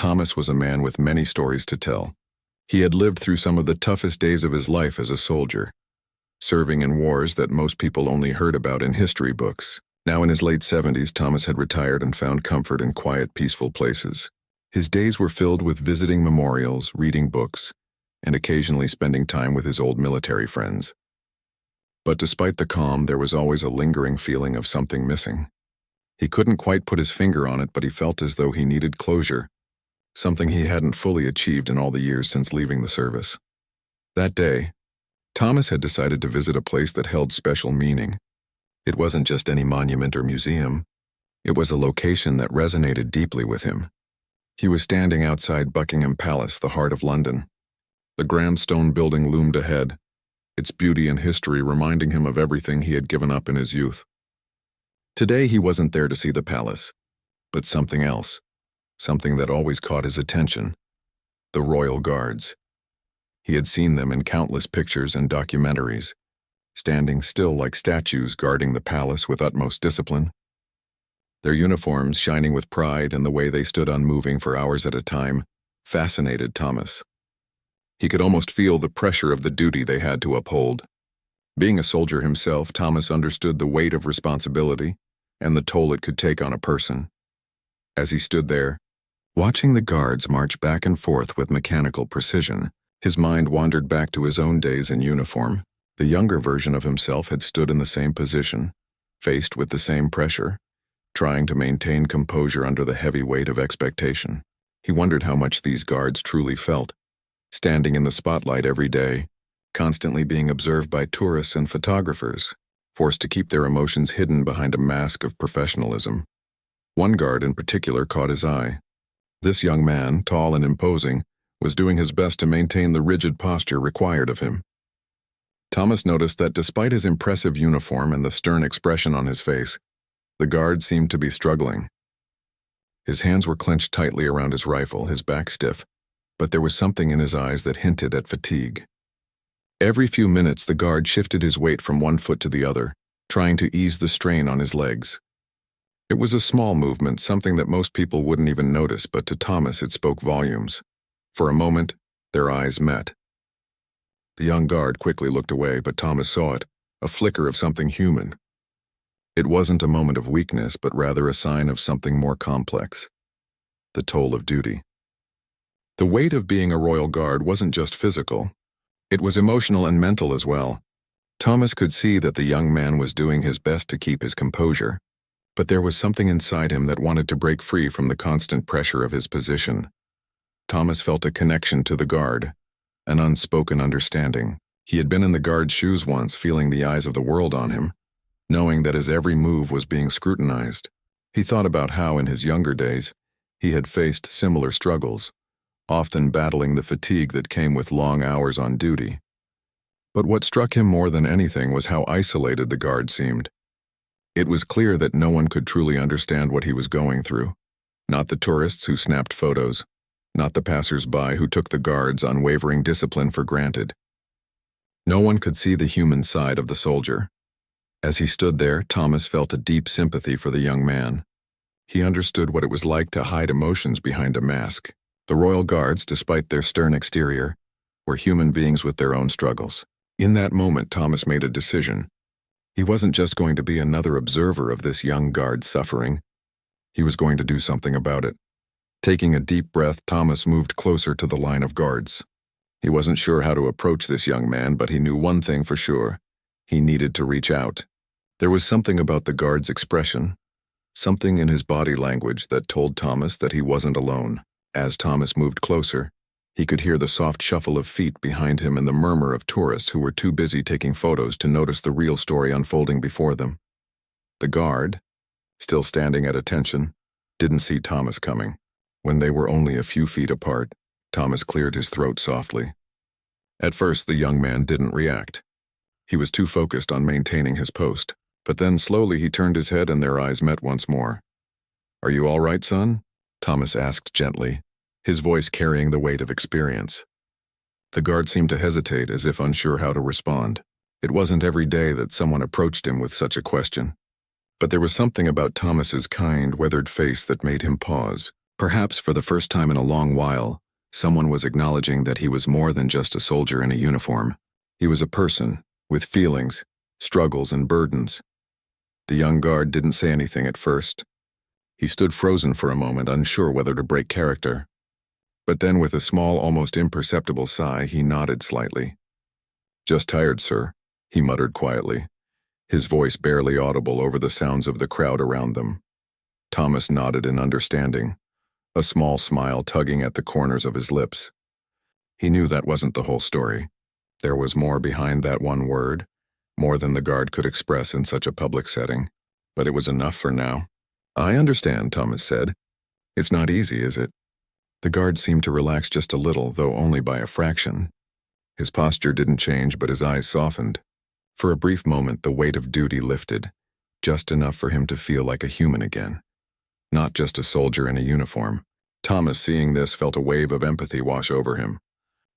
Thomas was a man with many stories to tell. He had lived through some of the toughest days of his life as a soldier, serving in wars that most people only heard about in history books. Now in his late 70s, Thomas had retired and found comfort in quiet, peaceful places. His days were filled with visiting memorials, reading books, and occasionally spending time with his old military friends. But despite the calm, there was always a lingering feeling of something missing. He couldn't quite put his finger on it, but he felt as though he needed closure, something he hadn't fully achieved in all the years since leaving the service. That day, Thomas had decided to visit a place that held special meaning. It wasn't just any monument or museum. It was a location that resonated deeply with him. He was standing outside Buckingham Palace, the heart of London. The grand stone building loomed ahead, its beauty and history reminding him of everything he had given up in his youth. Today he wasn't there to see the palace, but something else, something that always caught his attention: the royal guards. He had seen them in countless pictures and documentaries, standing still like statues guarding the palace with utmost discipline. Their uniforms, shining with pride, and the way they stood unmoving for hours at a time, fascinated Thomas. He could almost feel the pressure of the duty they had to uphold. Being a soldier himself, Thomas understood the weight of responsibility and the toll it could take on a person. As he stood there, watching the guards march back and forth with mechanical precision, his mind wandered back to his own days in uniform. The younger version of himself had stood in the same position, faced with the same pressure, trying to maintain composure under the heavy weight of expectation. He wondered how much these guards truly felt, standing in the spotlight every day, constantly being observed by tourists and photographers, forced to keep their emotions hidden behind a mask of professionalism. One guard in particular caught his eye. This young man, tall and imposing, was doing his best to maintain the rigid posture required of him. Thomas noticed that despite his impressive uniform and the stern expression on his face, the guard seemed to be struggling. His hands were clenched tightly around his rifle, his back stiff, but there was something in his eyes that hinted at fatigue. Every few minutes, the guard shifted his weight from one foot to the other, trying to ease the strain on his legs. It was a small movement, something that most people wouldn't even notice, but to Thomas it spoke volumes. For a moment, their eyes met. The young guard quickly looked away, but Thomas saw it, a flicker of something human. It wasn't a moment of weakness, but rather a sign of something more complex: the toll of duty. The weight of being a royal guard wasn't just physical. It was emotional and mental as well. Thomas could see that the young man was doing his best to keep his composure, but there was something inside him that wanted to break free from the constant pressure of his position. Thomas felt a connection to the guard, an unspoken understanding. He had been in the guard's shoes once, feeling the eyes of the world on him, knowing that his every move was being scrutinized. He thought about how, in his younger days, he had faced similar struggles, often battling the fatigue that came with long hours on duty. But what struck him more than anything was how isolated the guard seemed. It was clear that no one could truly understand what he was going through. Not the tourists who snapped photos, not the passers-by who took the guard's unwavering discipline for granted. No one could see the human side of the soldier. As he stood there, Thomas felt a deep sympathy for the young man. He understood what it was like to hide emotions behind a mask. The royal guards, despite their stern exterior, were human beings with their own struggles. In that moment, Thomas made a decision. He wasn't just going to be another observer of this young guard's suffering. He was going to do something about it. Taking a deep breath, Thomas moved closer to the line of guards. He wasn't sure how to approach this young man, but he knew one thing for sure: he needed to reach out. There was something about the guard's expression, something in his body language that told Thomas that he wasn't alone. As Thomas moved closer, he could hear the soft shuffle of feet behind him and the murmur of tourists who were too busy taking photos to notice the real story unfolding before them. The guard, still standing at attention, didn't see Thomas coming. When they were only a few feet apart, Thomas cleared his throat softly. At first, the young man didn't react. He was too focused on maintaining his post. But then slowly he turned his head and their eyes met once more. "Are you all right, son?" Thomas asked gently, his voice carrying the weight of experience. The guard seemed to hesitate, as if unsure how to respond. It wasn't every day that someone approached him with such a question. But there was something about Thomas's kind, weathered face that made him pause. Perhaps for the first time in a long while, someone was acknowledging that he was more than just a soldier in a uniform. He was a person, with feelings, struggles, and burdens. The young guard didn't say anything at first. He stood frozen for a moment, unsure whether to break character. But then, with a small, almost imperceptible sigh, he nodded slightly. "Just tired, sir," he muttered quietly, his voice barely audible over the sounds of the crowd around them. Thomas nodded in understanding, a small smile tugging at the corners of his lips. He knew that wasn't the whole story. There was more behind that one word, more than the guard could express in such a public setting, but it was enough for now. "I understand," Thomas said. "It's not easy, is it?" The guard seemed to relax just a little, though only by a fraction. His posture didn't change, but his eyes softened. For a brief moment, the weight of duty lifted, just enough for him to feel like a human again. Not just a soldier in a uniform. Thomas, seeing this, felt a wave of empathy wash over him.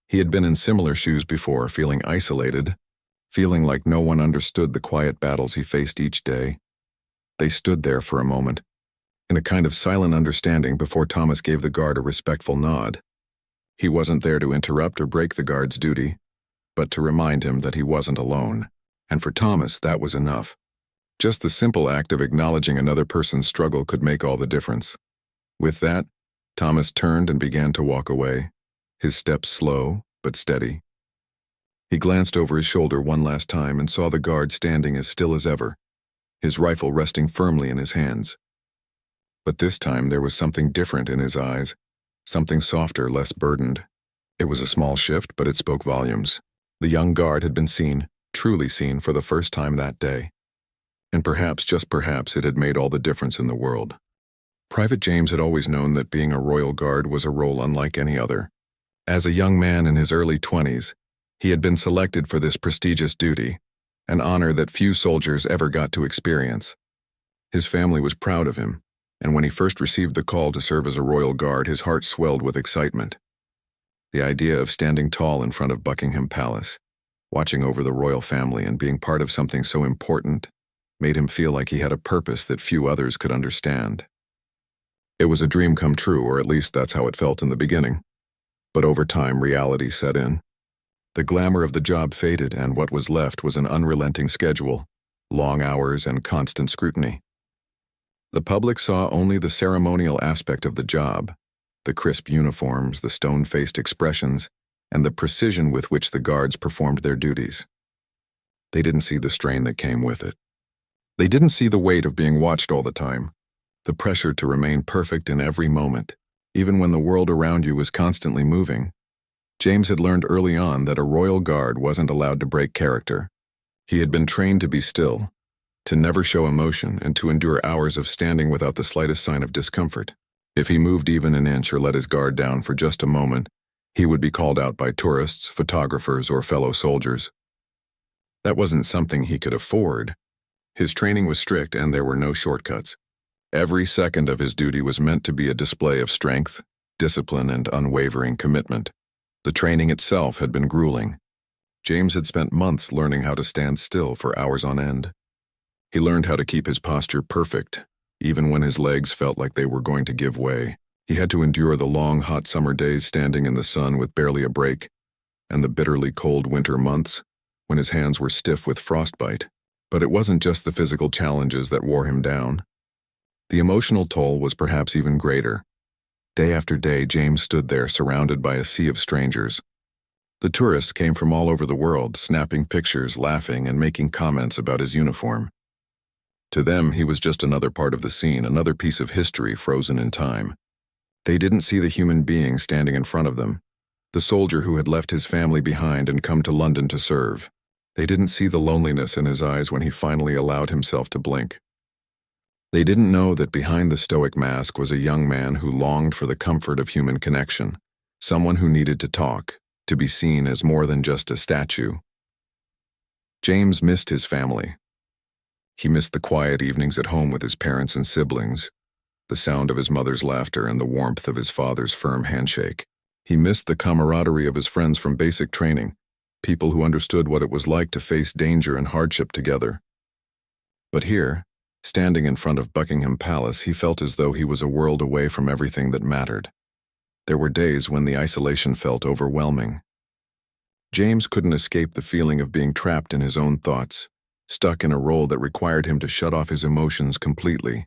He had been in similar shoes before, feeling isolated, feeling like no one understood the quiet battles he faced each day. They stood there for a moment, in a kind of silent understanding, before Thomas gave the guard a respectful nod. He wasn't there to interrupt or break the guard's duty, but to remind him that he wasn't alone. And for Thomas, that was enough. Just the simple act of acknowledging another person's struggle could make all the difference. With that, Thomas turned and began to walk away, his steps slow but steady. He glanced over his shoulder one last time and saw the guard standing as still as ever, his rifle resting firmly in his hands. But this time there was something different in his eyes, something softer, less burdened. It was a small shift, but it spoke volumes. The young guard had been seen, truly seen, for the first time that day. And perhaps, just perhaps, it had made all the difference in the world. Private James had always known that being a Royal Guard was a role unlike any other. As a young man in his early 20s, he had been selected for this prestigious duty, an honor that few soldiers ever got to experience. His family was proud of him, and when he first received the call to serve as a Royal Guard, his heart swelled with excitement. The idea of standing tall in front of Buckingham Palace, watching over the royal family and being part of something so important, made him feel like he had a purpose that few others could understand. It was a dream come true, or at least that's how it felt in the beginning. But over time, reality set in. The glamour of the job faded, and what was left was an unrelenting schedule, long hours, and constant scrutiny. The public saw only the ceremonial aspect of the job, the crisp uniforms, the stone-faced expressions, and the precision with which the guards performed their duties. They didn't see the strain that came with it. They didn't see the weight of being watched all the time, the pressure to remain perfect in every moment, even when the world around you was constantly moving. James had learned early on that a Royal Guard wasn't allowed to break character. He had been trained to be still, to never show emotion, and to endure hours of standing without the slightest sign of discomfort. If he moved even an inch or let his guard down for just a moment, he would be called out by tourists, photographers, or fellow soldiers. That wasn't something he could afford. His training was strict, and there were no shortcuts. Every second of his duty was meant to be a display of strength, discipline, and unwavering commitment. The training itself had been grueling. James had spent months learning how to stand still for hours on end. He learned how to keep his posture perfect, even when his legs felt like they were going to give way. He had to endure the long, hot summer days standing in the sun with barely a break, and the bitterly cold winter months when his hands were stiff with frostbite. But it wasn't just the physical challenges that wore him down. The emotional toll was perhaps even greater. Day after day, James stood there surrounded by a sea of strangers. The tourists came from all over the world, snapping pictures, laughing, and making comments about his uniform. To them, he was just another part of the scene, another piece of history frozen in time. They didn't see the human being standing in front of them, the soldier who had left his family behind and come to London to serve. They didn't see the loneliness in his eyes when he finally allowed himself to blink. They didn't know that behind the stoic mask was a young man who longed for the comfort of human connection, someone who needed to talk, to be seen as more than just a statue. James missed his family. He missed the quiet evenings at home with his parents and siblings, the sound of his mother's laughter and the warmth of his father's firm handshake. He missed the camaraderie of his friends from basic training, people who understood what it was like to face danger and hardship together. But here, Standing in front of Buckingham Palace, he felt as though he was a world away from everything that mattered. There were days when the isolation felt overwhelming. James couldn't escape the feeling of being trapped in his own thoughts, stuck in a role that required him to shut off his emotions completely.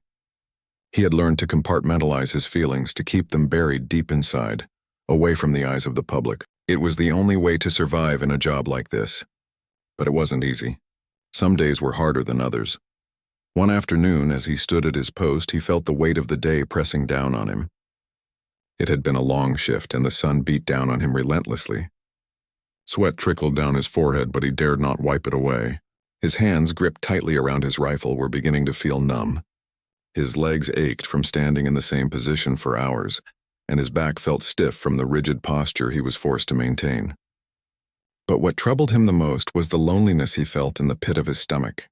He had learned to compartmentalize his feelings, to keep them buried deep inside, away from the eyes of the public. It was the only way to survive in a job like this. But it wasn't easy. Some days were harder than others. One afternoon, as he stood at his post, he felt the weight of the day pressing down on him. It had been a long shift, and the sun beat down on him relentlessly. Sweat trickled down his forehead, but he dared not wipe it away. His hands, gripped tightly around his rifle, were beginning to feel numb. His legs ached from standing in the same position for hours, and his back felt stiff from the rigid posture he was forced to maintain. But what troubled him the most was the loneliness he felt in the pit of his stomach.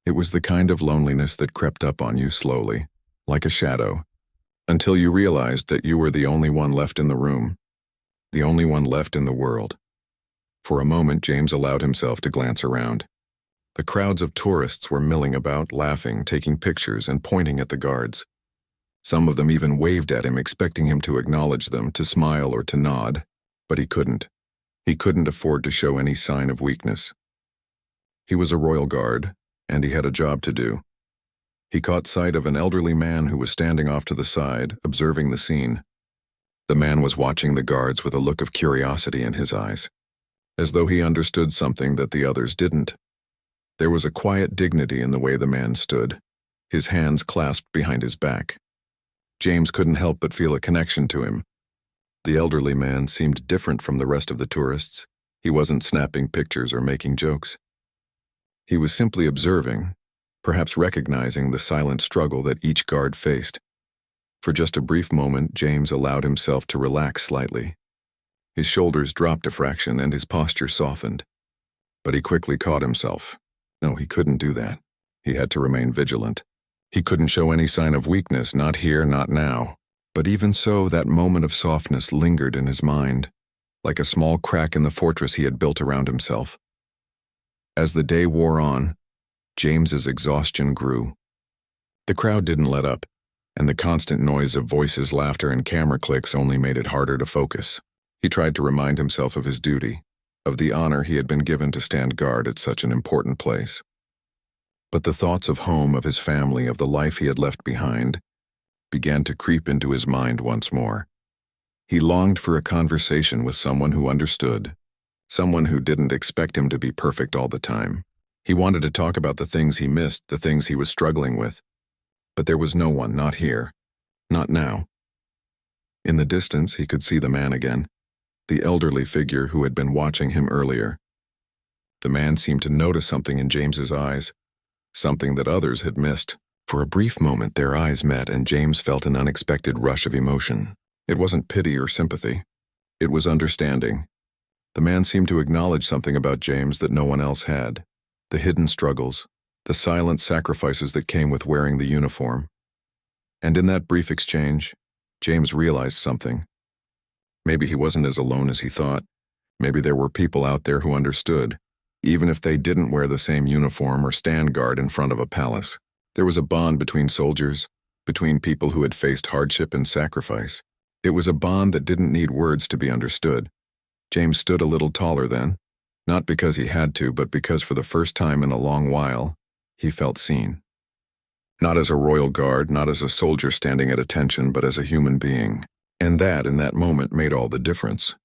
It was the kind of loneliness that crept up on you slowly, like a shadow, until you realized that you were the only one left in the room, the only one left in the world. For a moment, James allowed himself to glance around. The crowds of tourists were milling about, laughing, taking pictures, and pointing at the guards. Some of them even waved at him, expecting him to acknowledge them, to smile or to nod, but he couldn't. He couldn't afford to show any sign of weakness. He was a royal guard, and he had a job to do. He caught sight of an elderly man who was standing off to the side, observing the scene. The man was watching the guards with a look of curiosity in his eyes, as though he understood something that the others didn't. There was a quiet dignity in the way the man stood, his hands clasped behind his back. James couldn't help but feel a connection to him. The elderly man seemed different from the rest of the tourists. He wasn't snapping pictures or making jokes. He was simply observing, perhaps recognizing the silent struggle that each guard faced. For just a brief moment, James allowed himself to relax slightly. His shoulders dropped a fraction and his posture softened. But he quickly caught himself. No, he couldn't do that. He had to remain vigilant. He couldn't show any sign of weakness, not here, not now. But even so, that moment of softness lingered in his mind, like a small crack in the fortress he had built around himself. As the day wore on, James's exhaustion grew. The crowd didn't let up, and the constant noise of voices, laughter, and camera clicks only made it harder to focus. He tried to remind himself of his duty, of the honor he had been given to stand guard at such an important place. But the thoughts of home, of his family, of the life he had left behind, began to creep into his mind once more. He longed for a conversation with someone who understood, someone who didn't expect him to be perfect all the time. He wanted to talk about the things he missed, the things he was struggling with. But there was no one, not here, not now. In the distance, he could see the man again, the elderly figure who had been watching him earlier. The man seemed to notice something in James's eyes, something that others had missed. For a brief moment, their eyes met, and James felt an unexpected rush of emotion. It wasn't pity or sympathy. It was understanding. The man seemed to acknowledge something about James that no one else had. The hidden struggles, the silent sacrifices that came with wearing the uniform. And in that brief exchange, James realized something. Maybe he wasn't as alone as he thought. Maybe there were people out there who understood, even if they didn't wear the same uniform or stand guard in front of a palace. There was a bond between soldiers, between people who had faced hardship and sacrifice. It was a bond that didn't need words to be understood. James stood a little taller then, not because he had to, but because for the first time in a long while, he felt seen. Not as a royal guard, not as a soldier standing at attention, but as a human being. And that, in that moment, made all the difference.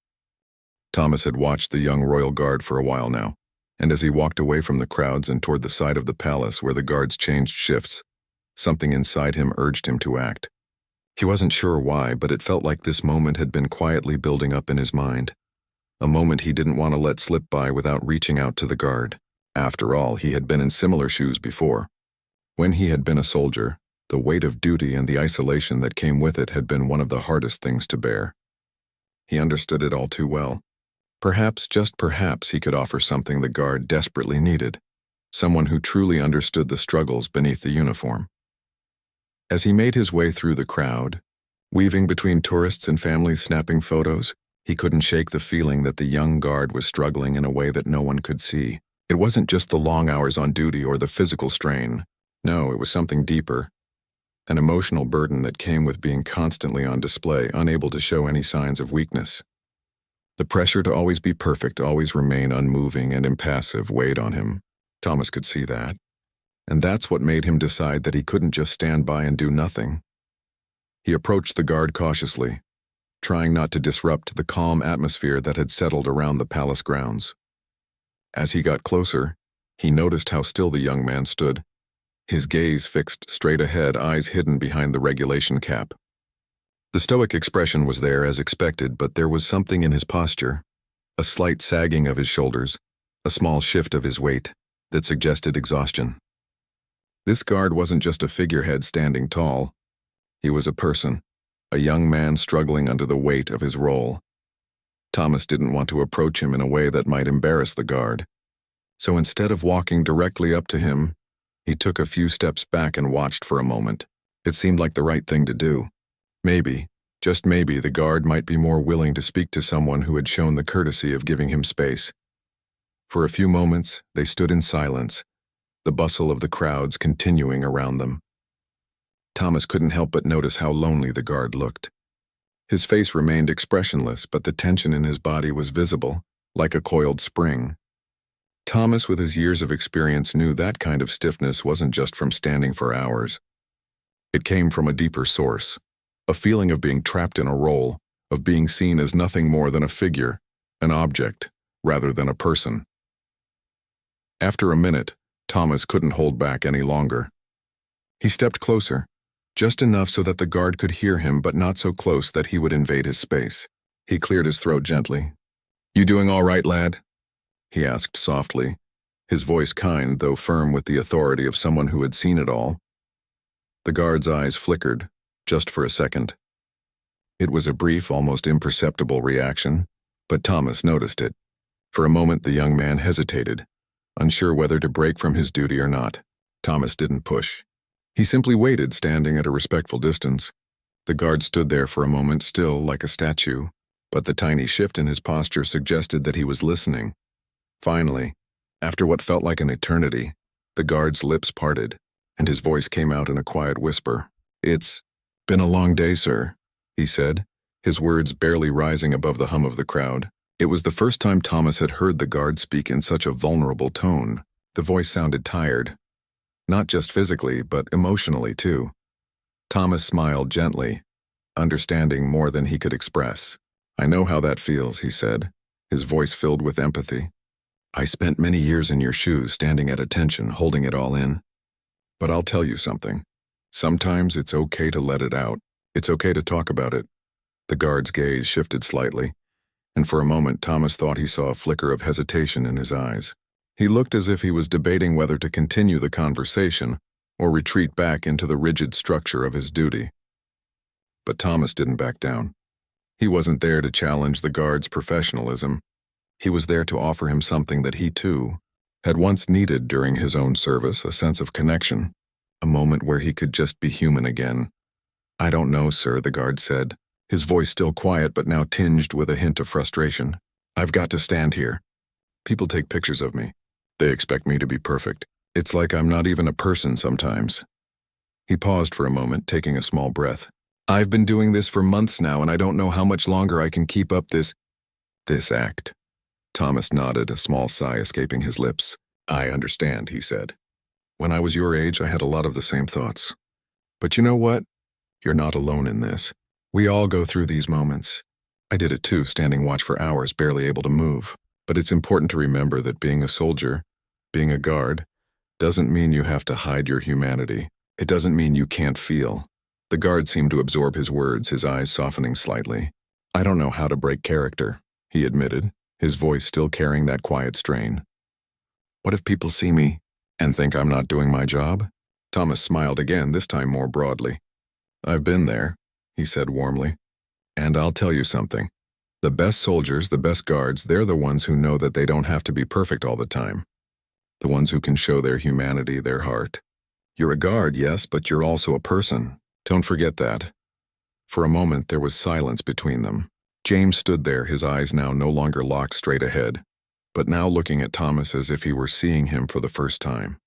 Thomas had watched the young royal guard for a while now, and as he walked away from the crowds and toward the side of the palace where the guards changed shifts, something inside him urged him to act. He wasn't sure why, but it felt like this moment had been quietly building up in his mind. A moment he didn't want to let slip by without reaching out to the guard. After all, he had been in similar shoes before. When he had been a soldier, the weight of duty and the isolation that came with it had been one of the hardest things to bear. He understood it all too well. Perhaps, just perhaps, he could offer something the guard desperately needed, someone who truly understood the struggles beneath the uniform. As he made his way through the crowd, weaving between tourists and families snapping photos, he couldn't shake the feeling that the young guard was struggling in a way that no one could see. It wasn't just the long hours on duty or the physical strain, No, it was something deeper, an emotional burden that came with being constantly on display, unable to show any signs of weakness. The pressure to always be perfect, always remain unmoving and impassive weighed on him. Thomas could see that. And that's what made him decide that he couldn't just stand by and do nothing. He approached the guard cautiously, trying not to disrupt the calm atmosphere that had settled around the palace grounds. As he got closer, he noticed how still the young man stood, his gaze fixed straight ahead, eyes hidden behind the regulation cap. The stoic expression was there as expected, but there was something in his posture, a slight sagging of his shoulders, a small shift of his weight, that suggested exhaustion. This guard wasn't just a figurehead standing tall. He was a person, a young man struggling under the weight of his role. Thomas didn't want to approach him in a way that might embarrass the guard. So instead of walking directly up to him, he took a few steps back and watched for a moment. It seemed like the right thing to do. Maybe, just maybe, the guard might be more willing to speak to someone who had shown the courtesy of giving him space. For a few moments, they stood in silence, the bustle of the crowds continuing around them. Thomas couldn't help but notice how lonely the guard looked. His face remained expressionless, but the tension in his body was visible, like a coiled spring. Thomas, with his years of experience, knew that kind of stiffness wasn't just from standing for hours. It came from a deeper source, a feeling of being trapped in a role, of being seen as nothing more than a figure, an object, rather than a person. After a minute, Thomas couldn't hold back any longer. He stepped closer, just enough so that the guard could hear him, but not so close that he would invade his space. He cleared his throat gently. "You doing all right, lad?" he asked softly, his voice kind, though firm with the authority of someone who had seen it all. The guard's eyes flickered, just for a second. It was a brief, almost imperceptible reaction, but Thomas noticed it. For a moment the young man hesitated, unsure whether to break from his duty or not. Thomas didn't push. He simply waited, standing at a respectful distance. The guard stood there for a moment, still like a statue, but the tiny shift in his posture suggested that he was listening. Finally, after what felt like an eternity, the guard's lips parted, and his voice came out in a quiet whisper. "It's been a long day, sir," he said, his words barely rising above the hum of the crowd. It was the first time Thomas had heard the guard speak in such a vulnerable tone. The voice sounded tired. Not just physically, but emotionally too. Thomas smiled gently, understanding more than he could express. "I know how that feels," he said, his voice filled with empathy. "I spent many years in your shoes, standing at attention, holding it all in. But I'll tell you something. Sometimes it's okay to let it out. It's okay to talk about it." The guard's gaze shifted slightly, and for a moment Thomas thought he saw a flicker of hesitation in his eyes. He looked as if he was debating whether to continue the conversation or retreat back into the rigid structure of his duty. But Thomas didn't back down. He wasn't there to challenge the guard's professionalism. He was there to offer him something that he, too, had once needed during his own service, a sense of connection, a moment where he could just be human again. "I don't know, sir," the guard said, his voice still quiet but now tinged with a hint of frustration. "I've got to stand here. People take pictures of me. They expect me to be perfect. It's like I'm not even a person sometimes." He paused for a moment, taking a small breath. "I've been doing this for months now, and I don't know how much longer I can keep up this act." Thomas nodded, a small sigh escaping his lips. "I understand," he said. "When I was your age, I had a lot of the same thoughts. But you know what? You're not alone in this. We all go through these moments. I did it too, standing watch for hours, barely able to move. But it's important to remember that being a soldier, being a guard, doesn't mean you have to hide your humanity. It doesn't mean you can't feel." The guard seemed to absorb his words, his eyes softening slightly. "I don't know how to break character," he admitted, his voice still carrying that quiet strain. "What if people see me and think I'm not doing my job?" Thomas smiled again, this time more broadly. "I've been there," he said warmly. "And I'll tell you something. The best soldiers, the best guards, they're the ones who know that they don't have to be perfect all the time. The ones who can show their humanity, their heart. You're a guard, yes, but you're also a person. Don't forget that." For a moment there was silence between them. James stood there, his eyes now no longer locked straight ahead, but now looking at Thomas as if he were seeing him for the first time.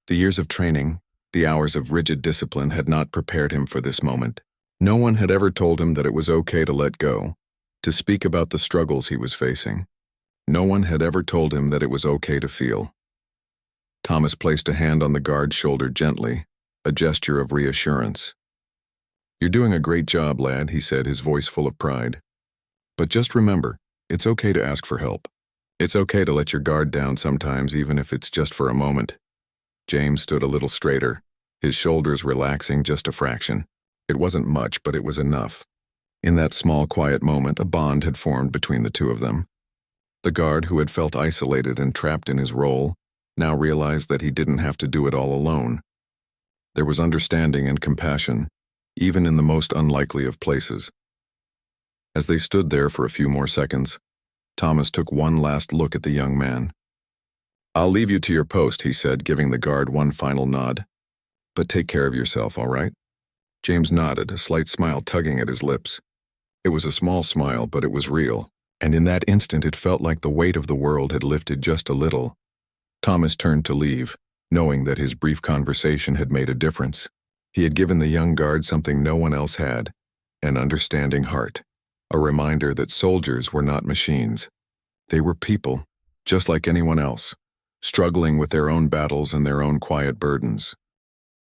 The years of training, The hours of rigid discipline had not prepared him for this moment. No one had ever told him that it was okay to let go, to speak about the struggles he was facing. No one had ever told him that it was okay to feel. Thomas placed a hand on the guard's shoulder gently, a gesture of reassurance. "You're doing a great job, lad," he said, his voice full of pride. "But just remember, it's okay to ask for help. It's okay to let your guard down sometimes, even if it's just for a moment." James stood a little straighter, his shoulders relaxing just a fraction. It wasn't much, but it was enough. In that small, quiet moment, a bond had formed between the two of them. The guard, who had felt isolated and trapped in his role, now realized that he didn't have to do it all alone. There was understanding and compassion, even in the most unlikely of places. As they stood there for a few more seconds, Thomas took one last look at the young man. "I'll leave you to your post," he said, giving the guard one final nod. "But take care of yourself, all right?" James nodded, a slight smile tugging at his lips. It was a small smile, but it was real, and in that instant it felt like the weight of the world had lifted just a little. Thomas turned to leave, knowing that his brief conversation had made a difference. He had given the young guard something no one else had, an understanding heart, a reminder that soldiers were not machines. They were people, just like anyone else, struggling with their own battles and their own quiet burdens.